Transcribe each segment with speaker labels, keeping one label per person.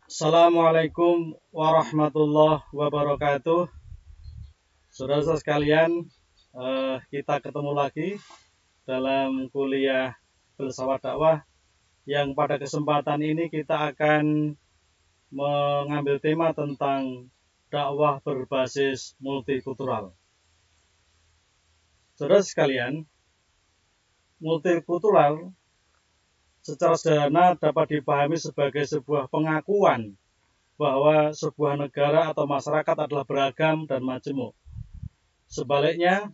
Speaker 1: Assalamualaikum warahmatullahi wabarakatuh. Saudara-saudara sekalian, kita ketemu lagi dalam kuliah filsafat dakwah yang pada kesempatan ini kita akan mengambil tema tentang dakwah berbasis multikultural. Saudara sekalian, multikultural secara sederhana dapat dipahami sebagai sebuah pengakuan bahwa sebuah negara atau masyarakat adalah beragam dan majemuk. Sebaliknya,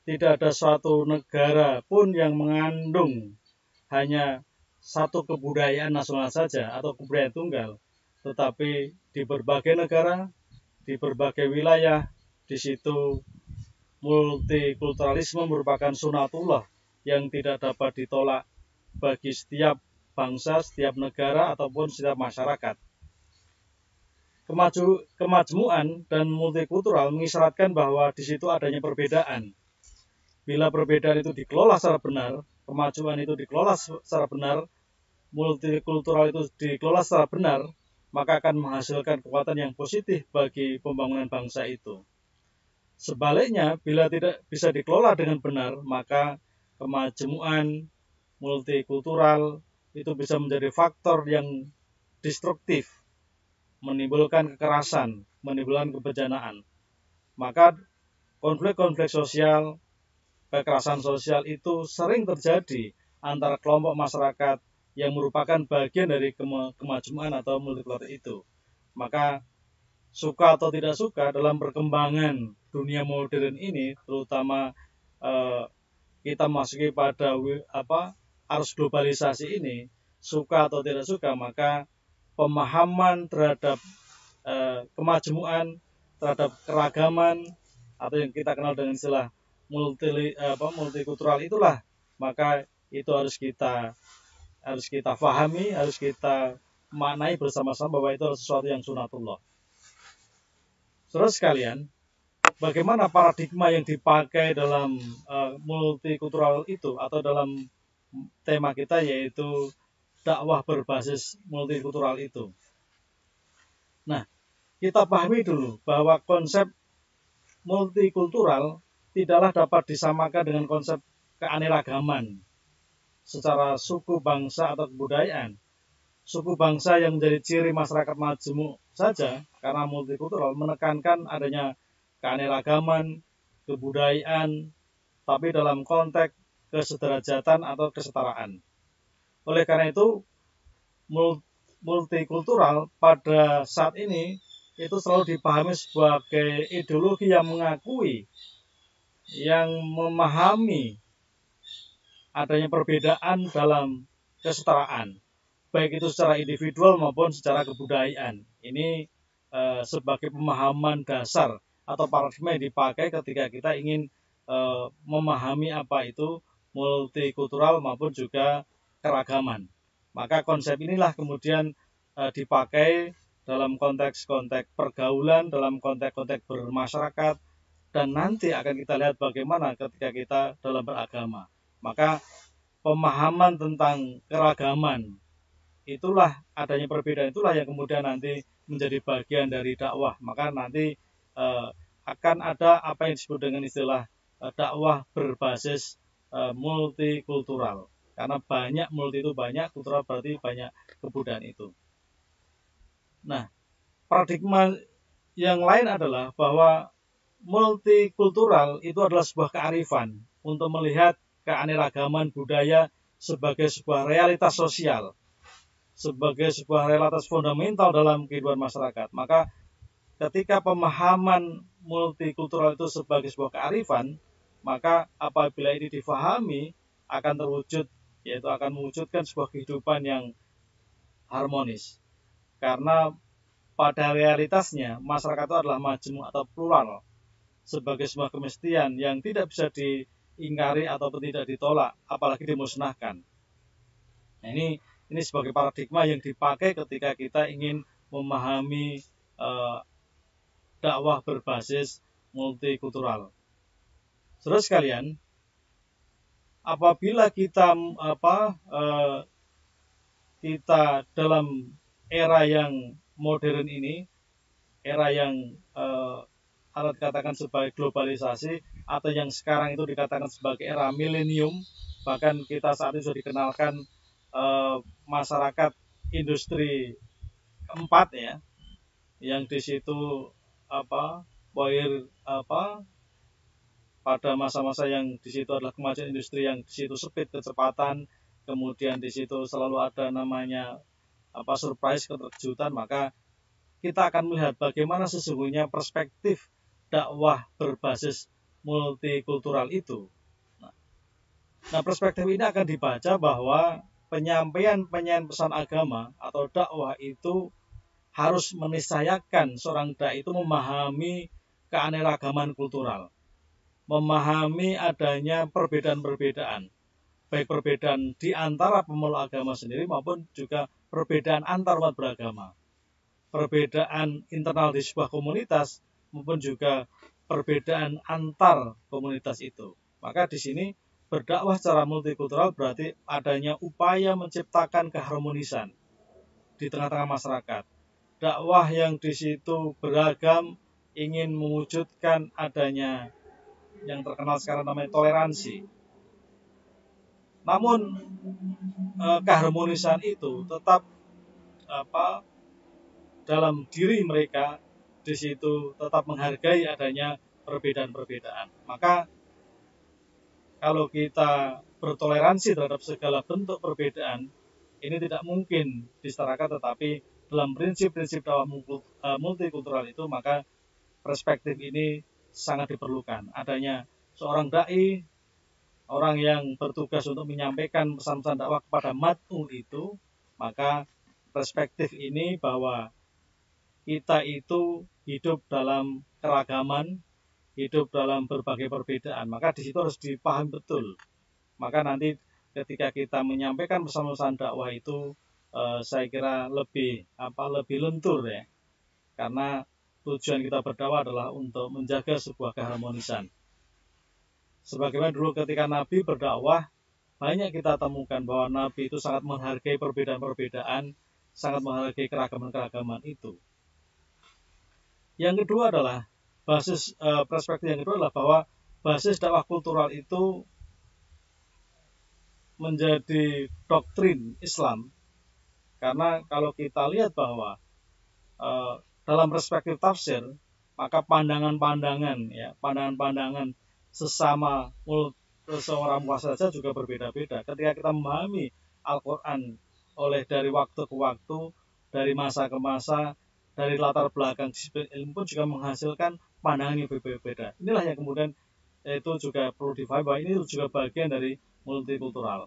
Speaker 1: tidak ada suatu negara pun yang mengandung hanya satu kebudayaan nasional saja atau kebudayaan tunggal, tetapi di berbagai negara, di berbagai wilayah, di situ multikulturalisme merupakan sunatullah yang tidak dapat ditolak bagi setiap bangsa, setiap negara, ataupun setiap masyarakat. Kemajmuan dan multikultural mengisyaratkan bahwa di situ adanya perbedaan. Bila perbedaan itu dikelola secara benar, kemajuan itu dikelola secara benar, multikultural itu dikelola secara benar, maka akan menghasilkan kekuatan yang positif bagi pembangunan bangsa itu. Sebaliknya, bila tidak bisa dikelola dengan benar, maka kemajmuan multikultural itu bisa menjadi faktor yang destruktif, menimbulkan kekerasan, menimbulkan kebencanaan. Maka konflik-konflik sosial, kekerasan sosial itu sering terjadi antara kelompok masyarakat yang merupakan bagian dari kemajmuan atau multikultural itu. Maka suka atau tidak suka dalam perkembangan dunia modern ini, terutama kita masuki pada arus globalisasi ini, suka atau tidak suka, maka pemahaman terhadap kemajmuan, terhadap keragaman atau yang kita kenal dengan istilah multikultural itulah, maka itu harus kita pahami, harus kita maknai bersama-sama bahwa itu adalah sesuatu yang sunatullah. Saudara sekalian, bagaimana paradigma yang dipakai dalam multikultural itu atau dalam tema kita, yaitu dakwah berbasis multikultural itu. Nah, kita pahami dulu bahwa konsep multikultural tidaklah dapat disamakan dengan konsep keanekaragaman secara suku, bangsa, atau kebudayaan. Suku bangsa yang menjadi ciri masyarakat majemuk saja karena multikultural menekankan adanya keanekaragaman, kebudayaan, tapi dalam konteks kesederajatan atau kesetaraan. Oleh karena itu, multikultural pada saat ini itu selalu dipahami sebagai ideologi yang mengakui, yang memahami adanya perbedaan dalam kesetaraan, baik itu secara individual maupun secara kebudayaan. Ini sebagai pemahaman dasar atau paradigma yang dipakai ketika kita ingin memahami apa itu multikultural maupun juga keragaman. Maka konsep inilah kemudian dipakai dalam konteks-konteks pergaulan, dalam konteks-konteks bermasyarakat, dan nanti akan kita lihat bagaimana ketika kita dalam beragama. Maka pemahaman tentang keragaman, itulah adanya perbedaan, itulah yang kemudian nanti menjadi bagian dari dakwah. Maka nanti akan ada apa yang disebut dengan istilah dakwah berbasis multikultural. Karena banyak, multi itu banyak, kultural berarti banyak kebudayaan itu. Nah, paradigma yang lain adalah bahwa multikultural itu adalah sebuah kearifan untuk melihat keanekaragaman budaya sebagai sebuah realitas sosial, sebagai sebuah realitas fundamental dalam kehidupan masyarakat. Maka ketika pemahaman multikultural itu sebagai sebuah kearifan, maka apabila ini difahami akan terwujud, yaitu akan mewujudkan sebuah kehidupan yang harmonis. Karena pada realitasnya masyarakat itu adalah majemuk atau plural, sebagai sebuah kemestian yang tidak bisa diingkari ataupun tidak ditolak, apalagi dimusnahkan. Nah, ini sebagai paradigma yang dipakai ketika kita ingin memahami dakwah berbasis multikultural. Saudara sekalian, apabila kita dalam era yang modern ini, era yang harus dikatakan sebagai globalisasi, atau yang sekarang itu dikatakan sebagai era milenium, bahkan kita saat ini sudah dikenalkan masyarakat industri keempat ya, yang di situ pada masa-masa yang di situ adalah kemajuan industri yang di situ speed kecepatan, kemudian di situ selalu ada namanya surprise keterkejutan, maka kita akan melihat bagaimana sesungguhnya perspektif dakwah berbasis multikultural itu. Nah, perspektif ini akan dibaca bahwa penyampaian pesan agama atau dakwah itu harus meniscayakan seorang dai itu memahami keanekaragaman kultural, memahami adanya perbedaan-perbedaan, baik perbedaan di antara pemeluk agama sendiri maupun juga perbedaan antar umat beragama, perbedaan internal di sebuah komunitas maupun juga perbedaan antar komunitas itu. Maka di sini berdakwah secara multikultural berarti adanya upaya menciptakan keharmonisan di tengah-tengah masyarakat. Dakwah yang di situ beragam ingin mewujudkan adanya yang terkenal sekarang namanya toleransi. Namun keharmonisan itu tetap dalam diri mereka di situ tetap menghargai adanya perbedaan-perbedaan. Maka kalau kita bertoleransi terhadap segala bentuk perbedaan, ini tidak mungkin disetarakan, tetapi dalam prinsip-prinsip dakwah multikultural itu maka perspektif ini sangat diperlukan. Adanya seorang dai, orang yang bertugas untuk menyampaikan pesan-pesan dakwah kepada mad'u itu, maka perspektif ini bahwa kita itu hidup dalam keragaman, hidup dalam berbagai perbedaan, maka di situ harus dipahami betul. Maka nanti ketika kita menyampaikan pesan-pesan dakwah itu, saya kira lebih lentur ya, karena tujuan kita berdakwah adalah untuk menjaga sebuah keharmonisan. Sebagaimana dulu ketika Nabi berdakwah, banyak kita temukan bahwa Nabi itu sangat menghargai perbedaan-perbedaan, sangat menghargai keragaman-keragaman itu. Yang kedua adalah perspektif yang kedua adalah bahwa basis dakwah kultural itu menjadi doktrin Islam, karena kalau kita lihat bahwa dalam perspektif tafsir, maka pandangan-pandangan sesama seorang mufassir saja juga berbeda-beda. Ketika kita memahami Al-Quran dari waktu ke waktu, dari masa ke masa, dari latar belakang disiplin ilmu pun juga menghasilkan pandangan yang berbeda-beda. Inilah yang kemudian itu juga perlu dipahami bahwa ini juga bagian dari multikultural.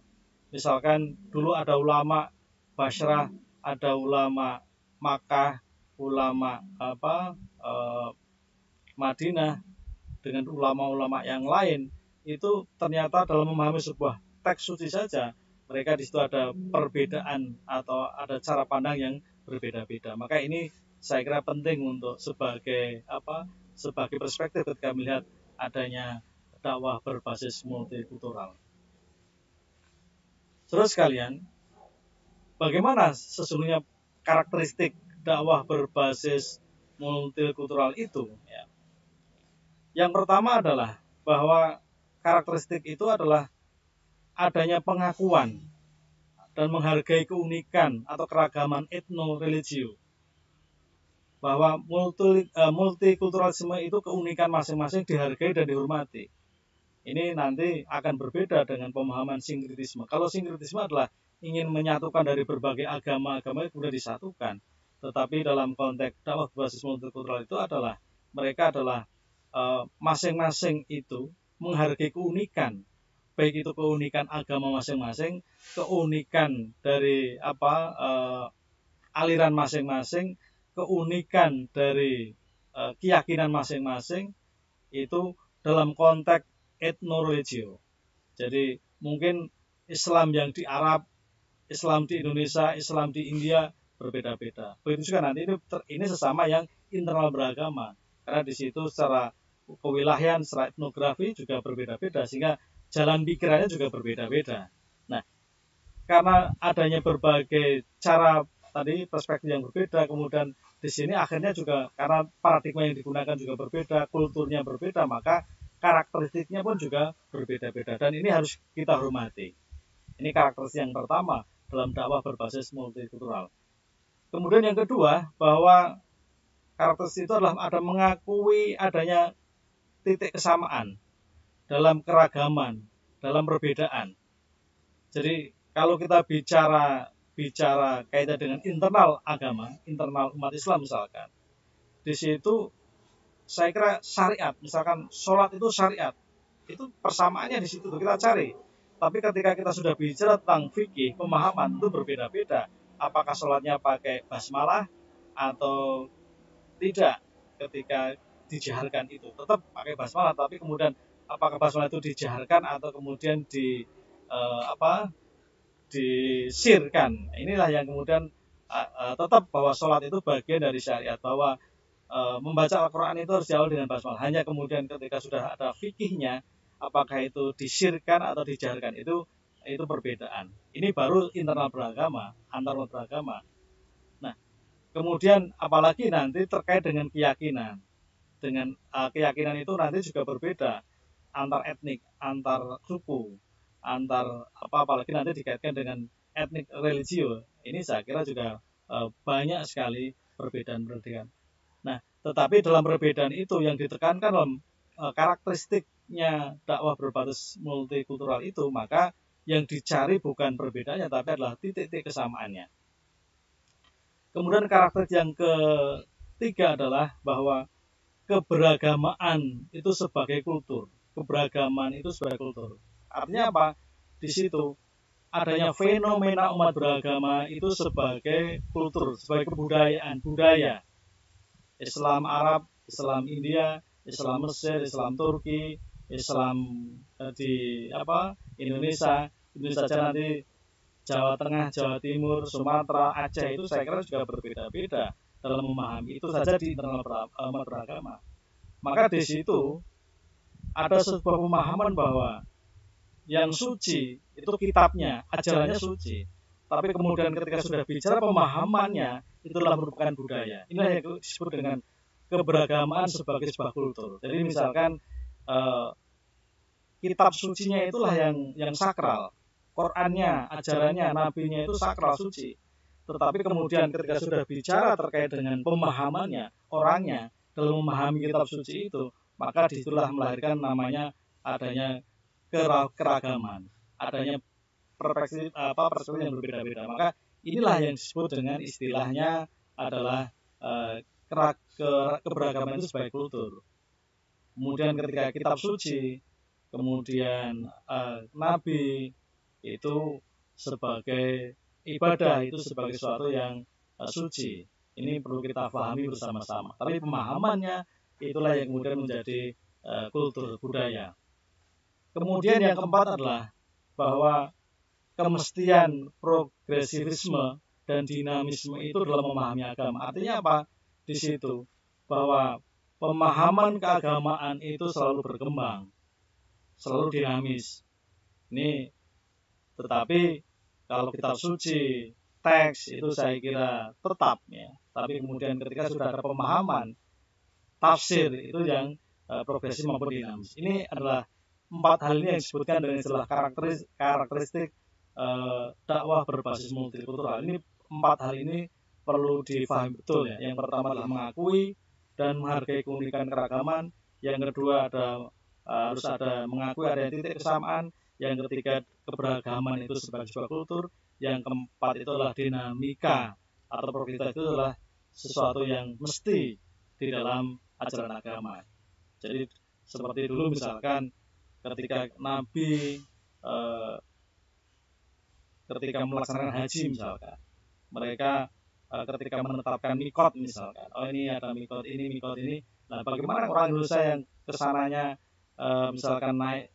Speaker 1: Misalkan dulu ada ulama Basrah, ada ulama Makkah, ulama Madinah dengan ulama-ulama yang lain, itu ternyata dalam memahami sebuah teks suci saja mereka di situ ada perbedaan atau ada cara pandang yang berbeda-beda. Maka ini saya kira penting untuk sebagai perspektif ketika melihat adanya dakwah berbasis multikultural. Terus sekalian, bagaimana sesungguhnya karakteristik dakwah berbasis multikultural itu? Ya. Yang pertama adalah bahwa karakteristik itu adalah adanya pengakuan dan menghargai keunikan atau keragaman etno-religio. Bahwa multikulturalisme itu keunikan masing-masing dihargai dan dihormati. Ini nanti akan berbeda dengan pemahaman sinkretisme. Kalau sinkretisme adalah ingin menyatukan dari berbagai agama-agama itu kemudian disatukan. Tetapi dalam konteks dakwah berbasis multikultural itu adalah mereka adalah masing-masing itu menghargai keunikan, baik itu keunikan agama masing-masing, keunikan dari aliran masing-masing, keunikan dari keyakinan masing-masing, itu dalam konteks etno-religio. Jadi mungkin Islam yang di Arab, Islam di Indonesia, Islam di India berbeda-beda. Begitu juga nanti ini sesama yang internal beragama, karena di situ secara kewilayahan, secara etnografi juga berbeda-beda, sehingga jalan pikirannya juga berbeda-beda. Nah, karena adanya berbagai cara tadi perspektif yang berbeda, kemudian di sini akhirnya juga karena paradigma yang digunakan juga berbeda, kulturnya berbeda, maka karakteristiknya pun juga berbeda-beda, dan ini harus kita hormati. Ini karakteristik yang pertama dalam dakwah berbasis multikultural. Kemudian yang kedua, bahwa karakteristik itu adalah ada mengakui adanya titik kesamaan dalam keragaman, dalam perbedaan. Jadi kalau kita bicara kaitan dengan internal agama, internal umat Islam misalkan, di situ saya kira syariat, misalkan sholat itu syariat, itu persamaannya di situ kita cari. Tapi ketika kita sudah bicara tentang fikih, pemahaman itu berbeda-beda. Apakah sholatnya pakai basmalah atau tidak ketika dijaharkan itu tetap pakai basmalah, tapi kemudian apakah basmalah itu dijaharkan atau kemudian disirkan. Inilah yang kemudian tetap bahwa sholat itu bagian dari syariat, bahwa membaca Al-Quran itu harus diawali dengan basmalah. Hanya kemudian ketika sudah ada fikihnya, apakah itu disirkan atau dijaharkan, itu perbedaan. Ini baru internal beragama, antar beragama. Nah, kemudian apalagi nanti terkait dengan keyakinan. Dengan keyakinan itu nanti juga berbeda antar etnik, antar suku, antar apalagi nanti dikaitkan dengan etnik religio. Ini saya kira juga banyak sekali perbedaan-perbedaan. Nah, tetapi dalam perbedaan itu yang ditekankan dalam karakteristiknya dakwah berbasis multikultural itu, maka yang dicari bukan perbedaannya, tapi adalah titik-titik kesamaannya. Kemudian karakteristik yang ketiga adalah bahwa keberagamaan itu sebagai kultur. Keberagaman itu sebagai kultur. Artinya apa? Di situ adanya fenomena umat beragama itu sebagai kultur, sebagai kebudayaan, budaya. Islam Arab, Islam India, Islam Mesir, Islam Turki, Islam di Indonesia, saja nanti Jawa Tengah, Jawa Timur, Sumatera, Aceh, itu saya kira juga berbeda-beda dalam memahami. Itu saja di internal umat beragama. Maka di situ ada sebuah pemahaman bahwa yang suci itu kitabnya, ajarannya suci. Tapi kemudian ketika sudah bicara pemahamannya, itulah merupakan budaya. Inilah yang disebut dengan keberagamaan sebagai sebuah kultur. Jadi misalkan kitab sucinya itulah yang sakral. Qurannya, ajarannya, nabinya itu sakral, suci. Tetapi kemudian ketika sudah bicara terkait dengan pemahamannya, orangnya dalam memahami kitab suci itu, maka disitulah melahirkan namanya adanya keragaman, adanya perspektif yang berbeda-beda. Maka inilah yang disebut dengan istilahnya adalah keberagaman itu sebagai kultur. Kemudian ketika kitab suci, kemudian nabi itu sebagai ibadah, itu sebagai sesuatu yang suci. Ini perlu kita pahami bersama-sama. Tapi pemahamannya itulah yang kemudian menjadi kultur, budaya. Kemudian yang keempat adalah bahwa kemestian progresivisme dan dinamisme itu dalam memahami agama. Artinya apa? Di situ bahwa pemahaman keagamaan itu selalu berkembang, selalu dinamis. Ini tetapi kalau kitab suci, teks itu saya kira tetap ya. Tapi kemudian ketika sudah ada pemahaman, tafsir itu yang progresif maupun dinamis. Ini adalah 4 hal ini yang disebutkan dengan istilah karakteristik dakwah berbasis multikultural. Ini 4 hal ini perlu difahami betul ya. Yang pertama adalah mengakui dan menghargai keunikan keragaman. Yang kedua harus ada mengakui ada titik kesamaan. Yang ketiga keberagaman itu sebagai sebuah kultur. Yang keempat itu adalah dinamika atau progresivitas itu adalah sesuatu yang mesti di dalam ajaran agama. Jadi seperti dulu misalkan ketika Nabi ketika melaksanakan haji misalkan, mereka ketika menetapkan mikot misalkan, ini ada mikot ini. Nah, bagaimana orang Indonesia yang kesananya misalkan naik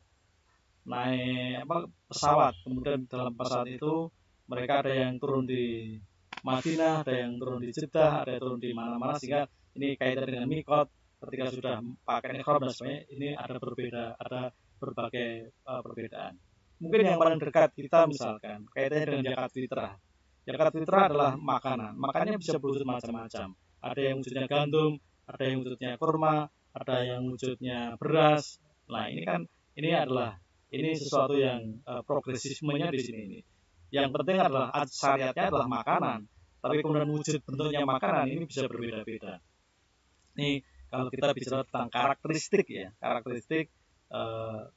Speaker 1: pesawat, kemudian dalam pesawat itu mereka ada yang turun di Madinah, ada yang turun di Jeddah, ada yang turun di mana-mana, sehingga ini kaitan dengan mikot. Ketika sudah pakai ihram dan sebagainya, ini ada berbagai perbedaan. Mungkin yang paling dekat kita misalkan kaitannya dengan zakat fitrah. Zakat fitrah adalah makanan. Makannya bisa berwujud macam-macam. Ada yang wujudnya gandum, ada yang wujudnya kurma, ada yang wujudnya beras. Nah, ini sesuatu yang progresismenya di sini ini. Yang penting adalah syariatnya adalah makanan. Tapi kemudian wujud bentuknya makanan ini bisa berbeda-beda. Ini kalau kita bicara tentang karakteristik ya, karakteristik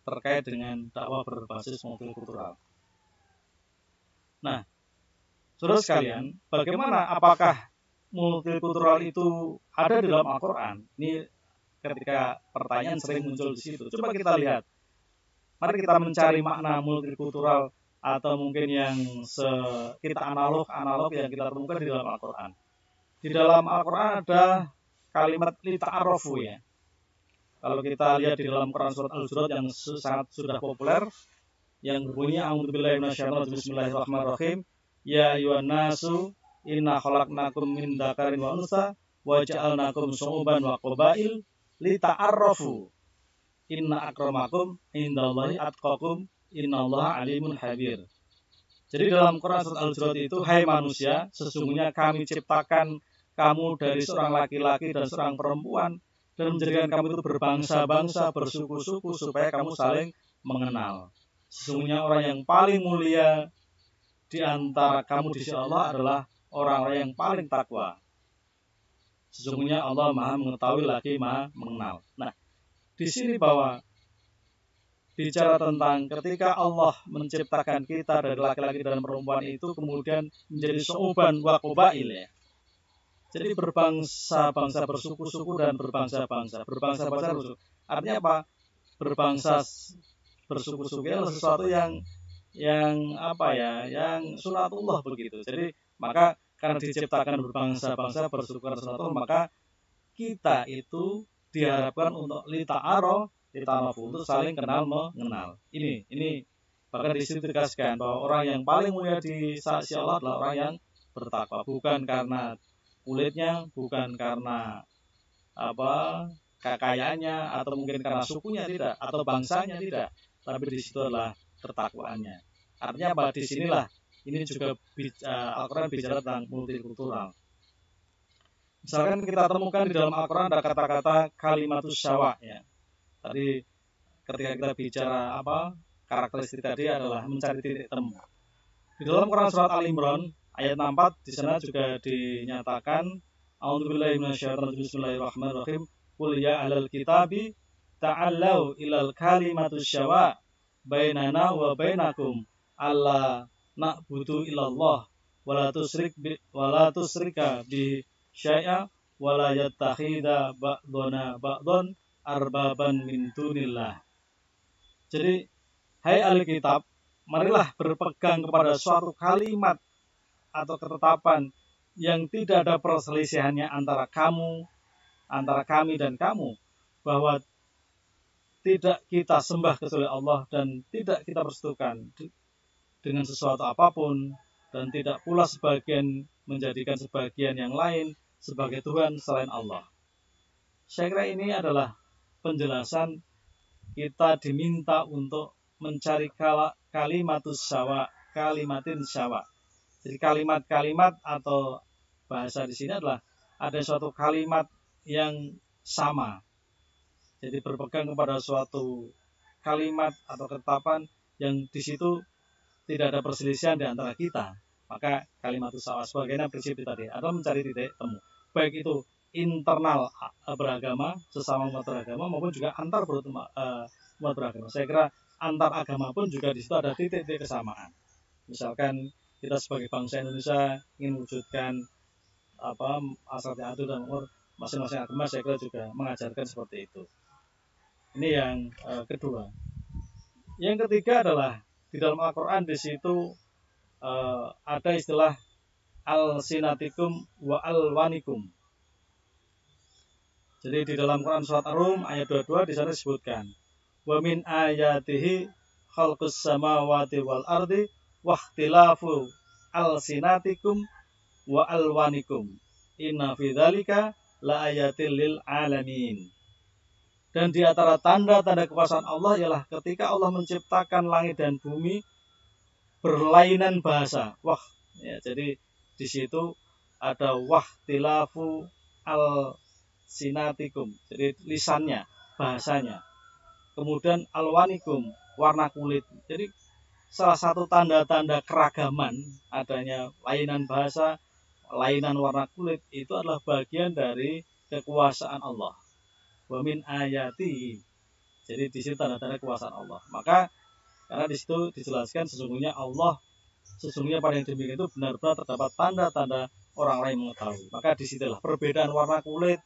Speaker 1: terkait dengan dakwah berbasis multikultural. Nah, saudara sekalian, bagaimana apakah multikultural itu ada di dalam Al-Quran? Ini ketika pertanyaan sering muncul di situ. Coba kita lihat. Mari kita mencari makna multikultural atau mungkin yang kita analog yang kita temukan di dalam Al-Quran. Di dalam Al-Quran ada kalimat lita'arofu ya. Kalau kita lihat di dalam Quran surat Al-Hujurat yang sangat sudah populer, yang berbunyi a'udzubillahi minasyaitonir rajim bismillahirrahmanirrahim. Ya ayyuhan nasu inna khalaqnakum min dzakarin wa unsa wa ja'alnakum syu'uban wa qabail lita'arrafu. Inna akramakum indallahi atqakum innallaha alimun habir. Jadi dalam Quran surat Al-Hujurat itu, hai manusia, sesungguhnya kami ciptakan kamu dari seorang laki-laki dan seorang perempuan dan menjadikan kamu itu berbangsa-bangsa, bersuku-suku supaya kamu saling mengenal. Sesungguhnya orang yang paling mulia di antara kamu di sisi Allah adalah orang-orang yang paling takwa. Sesungguhnya Allah Maha mengetahui lagi Maha mengenal. Nah, di sini bahwa bicara tentang ketika Allah menciptakan kita dari laki-laki dan perempuan itu kemudian menjadi syu'uban wa qabail ya. Jadi berbangsa-bangsa, bersuku-suku dan berbangsa-bangsa. Berbangsa-bangsa artinya apa? Berbangsa bersuku-suku adalah sesuatu yang sunatullah begitu. Jadi maka karena diciptakan berbangsa-bangsa, bersuku dan sunatullah, maka kita itu diharapkan untuk lita'aro, untuk saling kenal mengenal. Ini bahkan di situ dikasihkan bahwa orang yang paling mulia di sisi Allah adalah orang yang bertakwa, bukan karena kulitnya, bukan karena kekayaannya atau mungkin karena sukunya tidak atau bangsanya tidak, tapi di situ adalah ketakwaannya. Artinya apa? Di sinilah ini juga Al-Quran bicara tentang multikultural. Misalkan kita temukan di dalam Al-Quran ada kata-kata kalimatus syawa ya. Tadi ketika kita bicara karakteristik tadi adalah mencari titik temu. Di dalam Quran surat Al-Imran ayat 64 di sana juga dinyatakan a'udzubillahi minasyaitonir rajim bismillahirrahmanirrahim qul ya ahlal kitabi ta'allau ilal kalimatus syawa bainana wa bainakum alla na'budu illallah wala tusyrika bi syai'a wala yattakhidha ba'duna ba'dun arbaban min dunillah. Jadi hai ahli kitab, marilah berpegang kepada suatu kalimat atau ketetapan yang tidak ada perselisihannya antara kami dan kamu, bahwa tidak kita sembah kecuali Allah dan tidak kita persekutukan dengan sesuatu apapun, dan tidak pula sebagian menjadikan sebagian yang lain sebagai Tuhan selain Allah. Saya kira ini adalah penjelasan kita diminta untuk mencari kalimatus syawa, kalimatin syawa. Jadi kalimat-kalimat atau bahasa di sini adalah ada suatu kalimat yang sama. Jadi berpegang kepada suatu kalimat atau ketetapan yang di situ tidak ada perselisihan di antara kita. Maka kalimatus syawa sebagainya prinsip tadi adalah mencari titik temu. Baik itu internal beragama, sesama umat beragama, maupun juga antar umat beragama. Saya kira antar agama pun juga di situ ada titik-titik kesamaan. Misalkan kita sebagai bangsa Indonesia ingin mewujudkan asal adil dan makmur, masing-masing agama saya kira juga mengajarkan seperti itu. Ini yang kedua. Yang ketiga adalah di dalam Al-Quran di situ ada istilah al-sinatikum wa al-wanikum. Jadi di dalam Quran surat Ar-Rum ayat 22 di sana disebutkan wa min ayatihi khalqus samawati wal ardi wa ikhtilafu al-sinatikum wa al-wanikum inna fi dzalika la ayatil lil alamin. Dan di antara tanda-tanda kekuasaan Allah ialah ketika Allah menciptakan langit dan bumi berlainan bahasa. Ya, jadi di situ ada wahtilafu al sinatikum, jadi lisannya, bahasanya. Kemudian alwanikum, warna kulit. Jadi salah satu tanda-tanda keragaman adanya lainan bahasa, lainan warna kulit itu adalah bagian dari kekuasaan Allah. Wa min ayati. Jadi di situ tanda-tanda kekuasaan Allah. Maka karena di situ dijelaskan sesungguhnya pada yang demikian itu benar-benar terdapat tanda-tanda orang lain mengetahui. Maka disitulah perbedaan warna kulit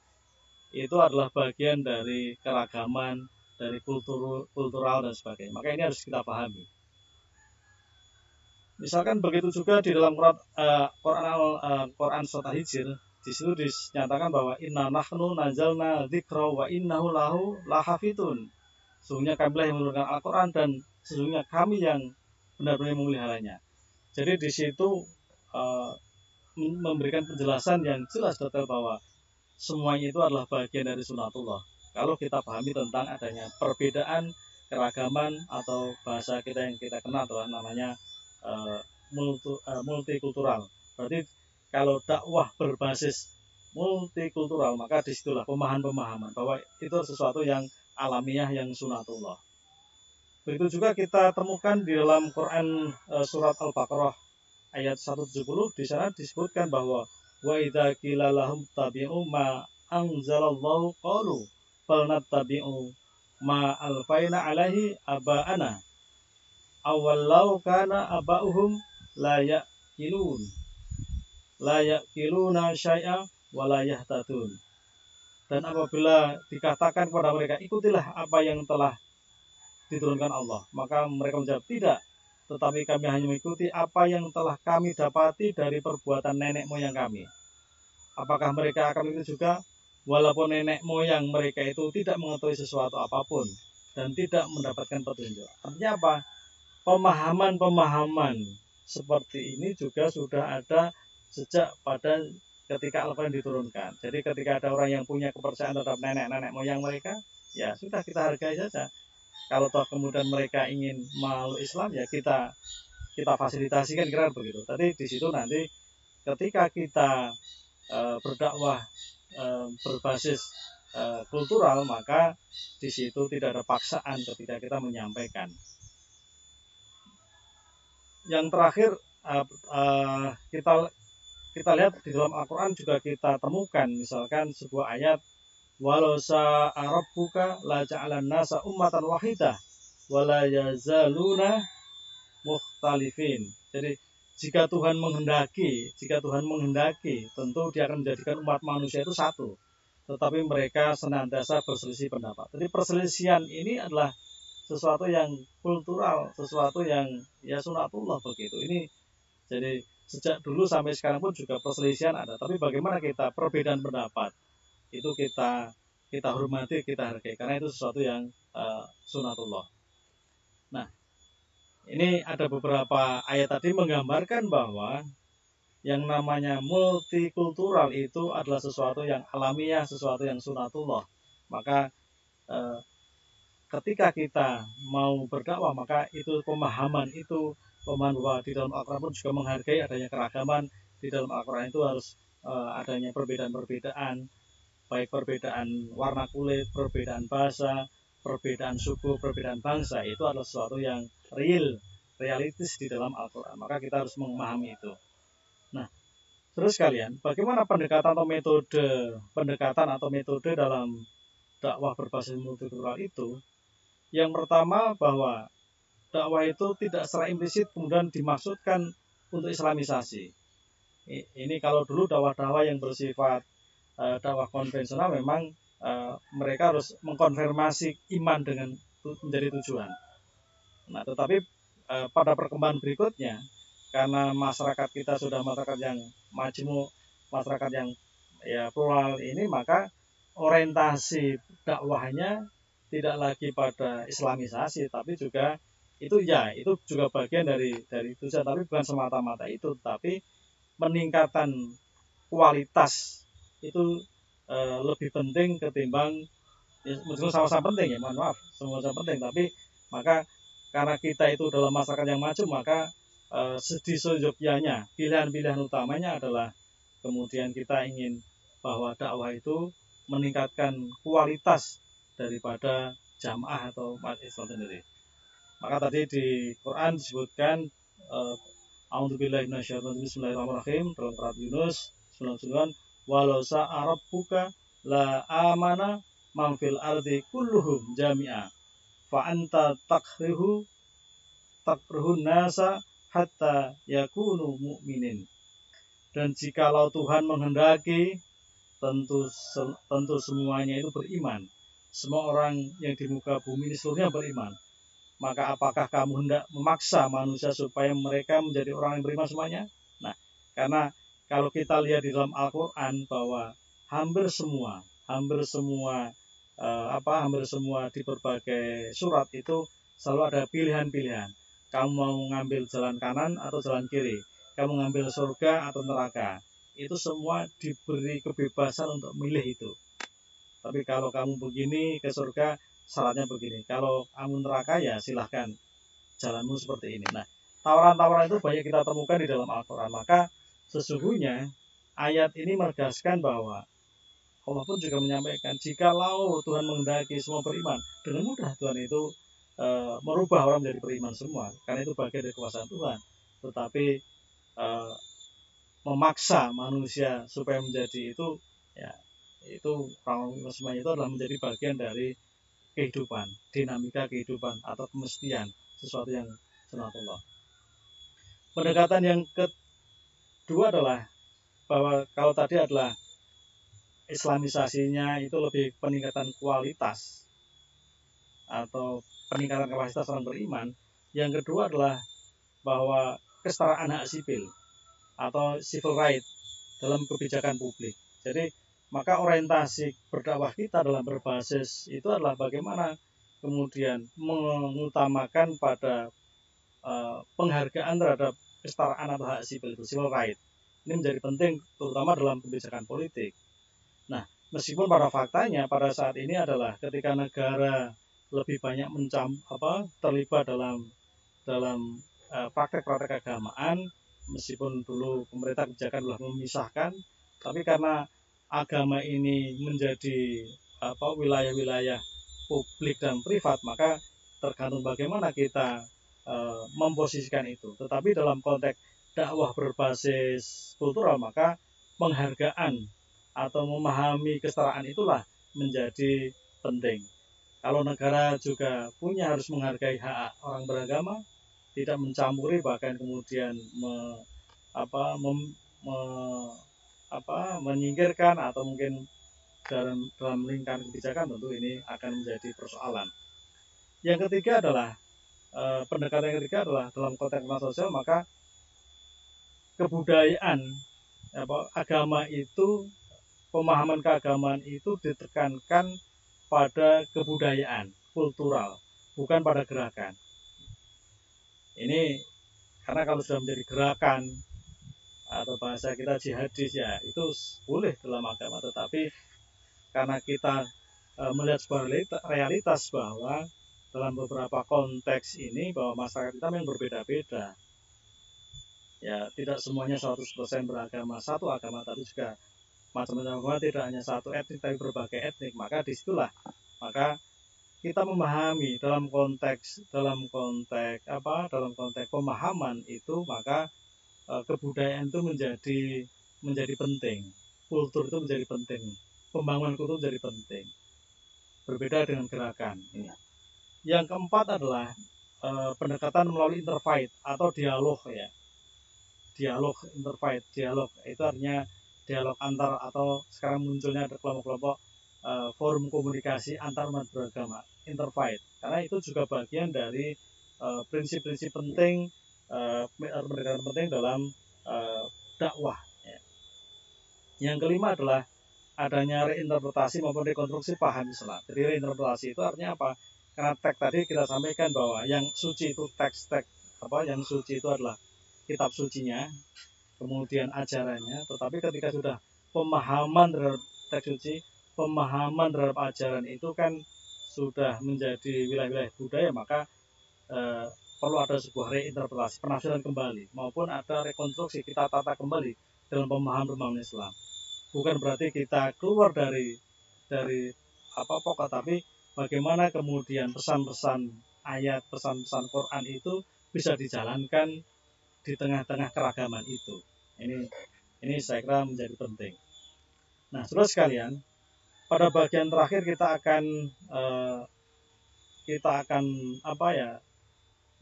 Speaker 1: itu adalah bagian dari keragaman, dari kultural dan sebagainya. Maka ini harus kita pahami. Misalkan begitu juga di dalam Quran surat Al-Hijr, di situ dinyatakan bahwa inna nahnu nazalna dzikra wa innahu lahu lahafidun. Sesungguhnya kamilah yang menurunkan Al-Quran dan sesungguhnya kami yang benar-benar memeliharanya. Jadi di situ memberikan penjelasan yang jelas detail bahwa semuanya itu adalah bagian dari sunatullah. Kalau kita pahami tentang adanya perbedaan keragaman atau bahasa kita yang kita kenal adalah namanya multikultural. Berarti kalau dakwah berbasis multikultural, maka disitulah pemahaman bahwa itu sesuatu yang alamiah, yang sunatullah. Begitu juga kita temukan di dalam Quran surat Al-Baqarah ayat 170, di sana disebutkan bahwa wa idza qila lahum tabi'u ma anzalallahu qalu bal nattabi'u ma alfaina alaihi aba'ana awallau kana aba'uhum la ya'qiluna syai'a wa la yahtadun. Dan apabila dikatakan kepada mereka ikutilah apa yang telah diturunkan Allah, maka mereka menjawab tidak, tetapi kami hanya mengikuti apa yang telah kami dapati dari perbuatan nenek moyang kami. Apakah mereka akan mengikuti juga walaupun nenek moyang mereka itu tidak mengetahui sesuatu apapun dan tidak mendapatkan petunjuk? Artinya apa? Pemahaman seperti ini juga sudah ada sejak pada ketika Al-Quran diturunkan. Jadi ketika ada orang yang punya kepercayaan terhadap nenek moyang mereka, ya sudah kita hargai saja. Kalau toh kemudian mereka ingin meluk Islam, ya kita fasilitasikan, kira begitu. Tadi di situ nanti ketika kita berdakwah berbasis kultural, maka di situ tidak ada paksaan ketika kita menyampaikan. Yang terakhir kita lihat di dalam Al-Quran juga kita temukan misalkan sebuah ayat walau sa'a rabbuka la ja'alan nasa ummatan wahidah wala yazaluna mukhtalifin. Jadi jika Tuhan menghendaki tentu dia akan menjadikan umat manusia itu satu, tetapi mereka senantiasa berselisih pendapat. Jadi perselisihan ini adalah sesuatu yang kultural, sesuatu yang ya sunatullah begitu. Ini jadi sejak dulu sampai sekarang pun juga perselisihan ada, tapi bagaimana kita perbedaan pendapat itu kita hormati, kita hargai, karena itu sesuatu yang sunatullah. Nah, ini ada beberapa ayat tadi menggambarkan bahwa yang namanya multikultural itu adalah sesuatu yang alamiah, sesuatu yang sunatullah. Maka ketika kita mau berdakwah, maka itu pemahaman bahwa di dalam Al-Quran pun juga menghargai adanya keragaman. Di dalam Al-Quran itu harus adanya perbedaan-perbedaan, baik perbedaan warna kulit, perbedaan bahasa, perbedaan suku, perbedaan bangsa, itu adalah sesuatu yang realistis di dalam Al-Quran. Maka kita harus memahami itu. Nah, terus kalian, bagaimana pendekatan atau metode dalam dakwah berbasis multikultural itu? Yang pertama bahwa dakwah itu tidak secara implisit kemudian dimaksudkan untuk Islamisasi. Ini kalau dulu dakwah-dakwah yang bersifat dakwah konvensional memang mereka harus mengkonfirmasi iman dengan menjadi tujuan. Nah, tetapi pada perkembangan berikutnya, karena masyarakat kita sudah masyarakat yang majmuk, masyarakat yang ya plural ini, maka orientasi dakwahnya tidak lagi pada Islamisasi, tapi juga itu juga bagian dari tujuan, tapi bukan semata-mata itu, tapi meningkatkan kualitas itu lebih penting ketimbang meskipun sama-sama penting ya, mohon maaf, sama-sama penting, tapi maka karena kita itu dalam masyarakat yang maju, maka seyogyanya, pilihan-pilihan utamanya adalah kemudian kita ingin bahwa dakwah itu meningkatkan kualitas daripada jamaah atau umat Islam sendiri. Maka tadi di Quran disebutkan A'udzubillahi minasyaitonir bismillahirrahmanirrahim dalam surat Yunus 99, walau sa'a rabbuka la amana man fil ardi kulluhum jami'a fa anta takruhun nasa hatta yakunu mu'minin. Dan jikalau Tuhan menghendaki, tentu semuanya itu beriman. Semua orang yang di muka bumi ini seluruhnya beriman. Maka apakah kamu hendak memaksa manusia supaya mereka menjadi orang yang beriman semuanya? Nah, karena kalau kita lihat di dalam Al-Quran bahwa hampir semua di berbagai surat itu selalu ada pilihan-pilihan. Kamu mau ngambil jalan kanan atau jalan kiri, kamu ngambil surga atau neraka, itu semua diberi kebebasan untuk milih itu. Tapi kalau kamu begini ke surga, syaratnya begini. Kalau kamu neraka, ya silahkan jalanmu seperti ini. Nah, tawaran-tawaran itu banyak kita temukan di dalam Al-Quran. Maka sesungguhnya ayat ini menegaskan bahwa Allah pun juga menyampaikan, jikalau Tuhan menghendaki semua beriman, dengan mudah Tuhan itu merubah orang menjadi beriman semua, karena itu bagian dari kekuasaan Tuhan. Tetapi memaksa manusia supaya menjadi itu, ya itu semuanya itu adalah menjadi bagian dari kehidupan, dinamika kehidupan atau kemestian, sesuatu yang sunatullah. Pendekatan yang kedua adalah bahwa kalau tadi adalah Islamisasinya itu lebih peningkatan kualitas atau peningkatan kapasitas orang beriman. Yang kedua adalah bahwa kesetaraan hak sipil atau civil right dalam kebijakan publik. Jadi maka orientasi berdakwah kita dalam berbasis itu adalah bagaimana kemudian mengutamakan pada penghargaan terhadap kesetaraan atau hak sipil itu, civil right. Ini menjadi penting terutama dalam kebijakan politik. Nah, meskipun pada faktanya pada saat ini adalah ketika negara lebih banyak terlibat dalam praktek-praktek keagamaan, meskipun dulu pemerintah kebijakan telah memisahkan, tapi karena agama ini menjadi wilayah-wilayah publik dan privat, maka tergantung bagaimana kita memposisikan itu. Tetapi dalam konteks dakwah berbasis kultural, maka penghargaan atau memahami kesetaraan itulah menjadi penting. Kalau negara juga harus menghargai hak orang beragama, tidak mencampuri, bahkan kemudian menyingkirkan atau mungkin dalam lingkaran kebijakan, tentu ini akan menjadi persoalan. Yang ketiga adalah pendekatan yang ketiga adalah dalam konteks sosial, maka kebudayaan agama itu, pemahaman keagamaan itu ditekankan pada kebudayaan, kultural, bukan pada gerakan. Ini karena kalau sudah menjadi gerakan atau bahasa kita jihadis, ya itu boleh dalam agama, tetapi karena kita melihat sebuah realitas bahwa dalam beberapa konteks ini bahwa masyarakat kita memang berbeda-beda, ya tidak semuanya 100% beragama satu agama, tapi juga macam-macam agama, tidak hanya satu etnik tapi berbagai etnik. Maka disitulah maka kita memahami dalam konteks pemahaman itu, maka kebudayaan itu menjadi penting, kultur itu menjadi penting, pembangunan kultur menjadi penting, berbeda dengan gerakan. Yang keempat adalah pendekatan melalui interfaith atau dialog, ya. Dialog interfaith, dialog itu artinya dialog antar, atau sekarang munculnya ada kelompok-kelompok forum komunikasi antar umat beragama, interfaith, karena itu juga bagian dari prinsip-prinsip penting, pendekatan penting dalam dakwah. Ya. Yang kelima adalah adanya reinterpretasi maupun rekonstruksi paham Islam. Jadi reinterpretasi itu artinya apa? Karena teks tadi kita sampaikan bahwa yang suci itu teks-teks, yang suci itu adalah kitab sucinya, kemudian ajarannya. Tetapi ketika sudah pemahaman terhadap teks suci, pemahaman terhadap ajaran itu kan sudah menjadi wilayah-wilayah budaya, maka perlu ada sebuah reinterpretasi, penafsiran kembali, maupun ada rekonstruksi, kita tata kembali dalam pemahaman Islam. Bukan berarti kita keluar dari pokok, tapi bagaimana kemudian pesan-pesan ayat, pesan-pesan Quran itu bisa dijalankan di tengah-tengah keragaman itu. Ini saya kira menjadi penting. Nah, saudara sekalian, pada bagian terakhir kita akan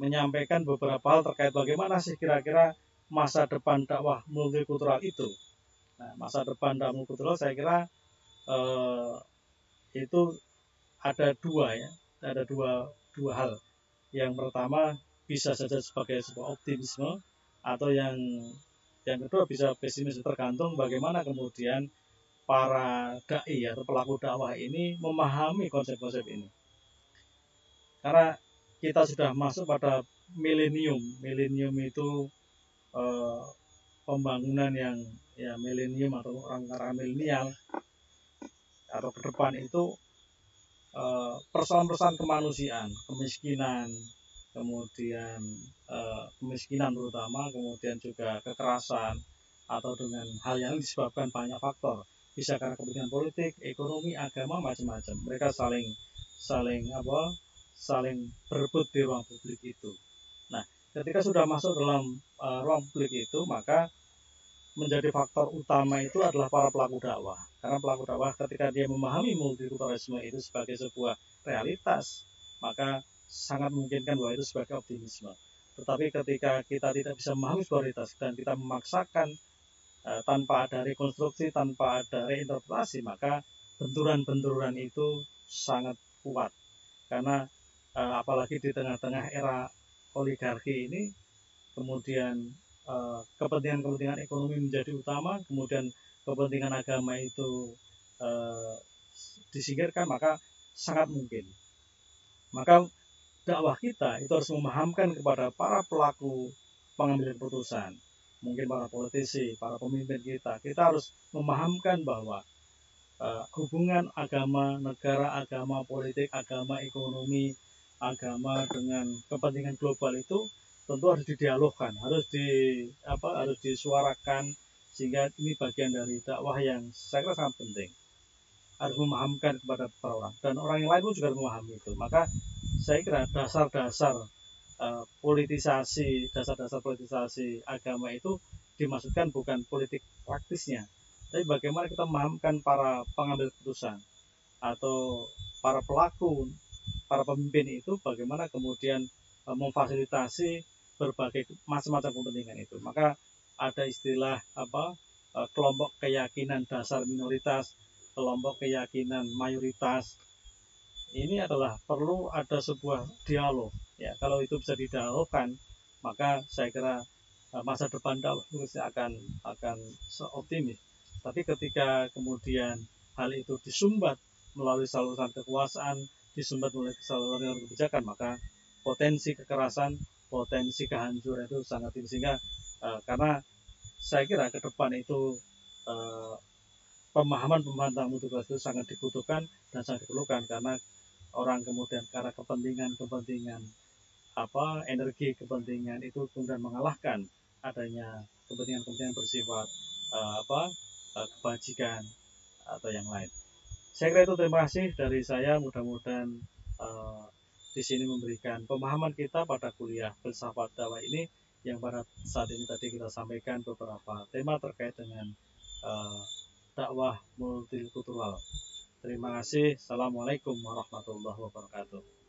Speaker 1: menyampaikan beberapa hal terkait bagaimana sih kira-kira masa depan dakwah multikultural itu. Nah, masa depan dakwah multikultural saya kira itu ada dua hal. Yang pertama bisa saja sebagai sebuah optimisme, atau yang kedua bisa pesimis, tergantung bagaimana kemudian para dai atau pelaku dakwah ini memahami konsep-konsep ini. Karena kita sudah masuk pada milenium. Milenium itu pembangunan yang milenium atau orang-orang milenial atau ke depan itu persoalan-persoalan kemanusiaan, kemiskinan, kemudian kemiskinan terutama, kemudian juga kekerasan, atau dengan hal yang disebabkan banyak faktor, bisa karena kepentingan politik, ekonomi, agama, macam-macam. Mereka saling berebut di ruang publik itu. Nah, ketika sudah masuk dalam ruang publik itu, maka menjadi faktor utama itu adalah para pelaku dakwah. Karena pelaku dakwah ketika dia memahami multikulturalisme itu sebagai sebuah realitas, maka sangat memungkinkan bahwa itu sebagai optimisme. Tetapi ketika kita tidak bisa memahami sebuah realitas dan kita memaksakan tanpa ada rekonstruksi, tanpa ada reinterpretasi, maka benturan-benturan itu sangat kuat. Karena apalagi di tengah-tengah era oligarki ini, kemudian kepentingan ekonomi menjadi utama, kemudian kepentingan agama itu disingkirkan, maka sangat mungkin. Maka dakwah kita itu harus memahamkan kepada para pelaku pengambilan keputusan, mungkin para politisi, para pemimpin kita harus memahamkan bahwa hubungan agama, negara, agama, politik, agama, ekonomi, agama dengan kepentingan global itu tentu harus didialogkan, harus disuarakan, sehingga ini bagian dari dakwah yang saya kira sangat penting. Harus memahamkan kepada para orang, dan orang yang lain pun juga harus memahami itu. Maka saya kira dasar-dasar politisasi agama itu dimaksudkan bukan politik praktisnya, tapi bagaimana kita memahamkan para pengambil keputusan atau para pelaku, para pemimpin itu, bagaimana kemudian memfasilitasi berbagai macam-macam kepentingan itu. Maka ada istilah kelompok keyakinan dasar minoritas, kelompok keyakinan mayoritas. Ini adalah perlu ada sebuah dialog. Ya, kalau itu bisa didialogkan, maka saya kira masa depan dakwah akan seoptimis. Tapi ketika kemudian hal itu disumbat melalui saluran kekuasaan, disumbat melalui saluran kebijakan, maka potensi kekerasan, potensi kehancuran itu sangat tinggi. Sehingga karena saya kira ke depan itu pemahaman tentang multikulturalisme itu sangat dibutuhkan dan sangat diperlukan, karena orang kemudian karena kepentingan energi kepentingan itu kemudian mengalahkan adanya kepentingan bersifat kebajikan atau yang lain. Saya kira itu, terima kasih dari saya. Mudah-mudahan di sini memberikan pemahaman kita pada kuliah filsafat dakwah ini, yang pada saat ini tadi kita sampaikan beberapa tema terkait dengan dakwah multikultural. Terima kasih. Assalamualaikum warahmatullahi wabarakatuh.